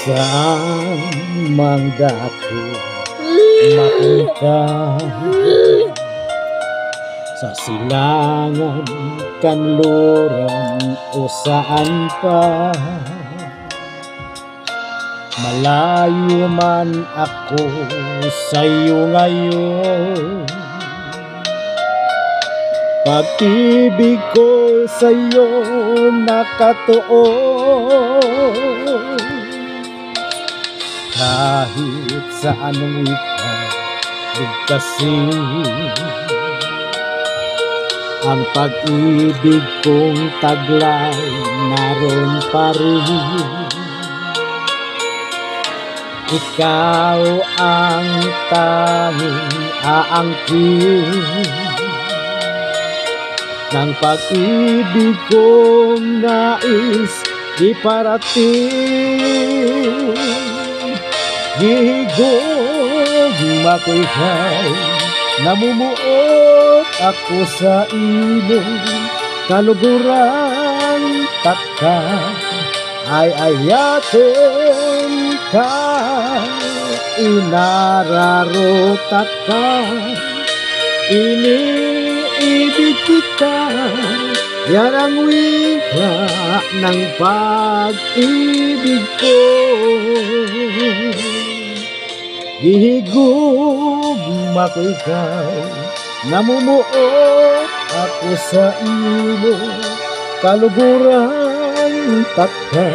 Saan mang dako mapunta, sa silangan, kanluran o saan pa. Malayo man ako sa'yo ngayon, pag-ibig ko sa'yo nakatuon. Kahit sa anong wika bigkasin, ang pag-ibig kong taglay naroon pa rin. Ikaw ang tanging aangkin ng pag-ibig kong nais iparating. Gihigugma ko ikaw, namumuot ako sa ilong kaluguran, taka ay ayatin ka, inararotat ka, iniibig kita. Yan ang wika ng pag-ibig ko. Gihigugma ko ikaw, namumuot ako sa ilong kaluguran, taka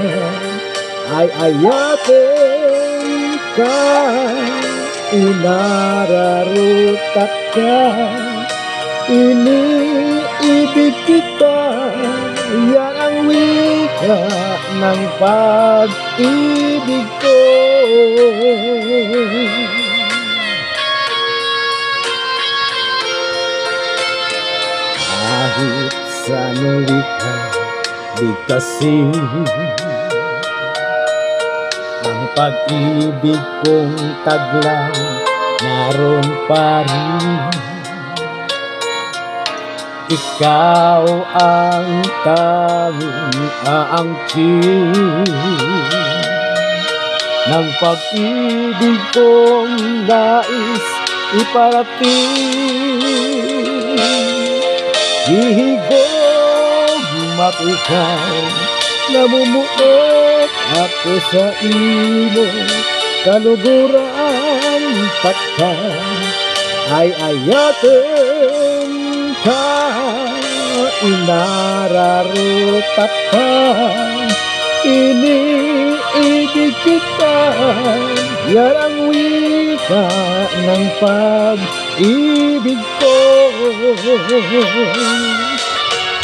ay ayatin ka, inararotat ka, iniibig kita. Yan ang wika ng pag-ibig ko. Kahit sa anong wika bigkasin, ang pag-ibig kong taglay naroon pa rin. Ikaw ang tanging aangkin ng pag-ibig kong nais iparating. Gihigugma ko ikaw, namumuot ako sa ilong kaluguran, taka ay ayatin ka, inararotat ka, iniibig kita. Yan ang wika ng pag-ibig ko.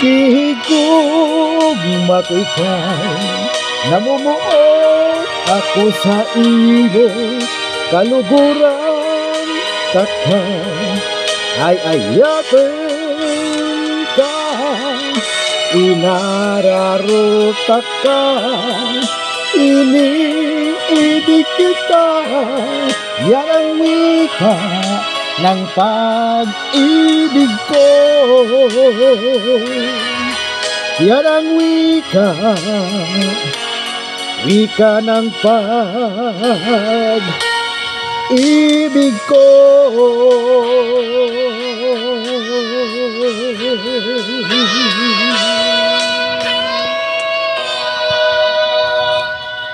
Gihigugma ko ikaw, namumuot ako sa ilong kaluguran, taka ay ayatin ka, inararotat ka, iniibig kita. Yan ang wika ng pag-ibig ko. Yan ang wika, wika ng pag-ibig ko.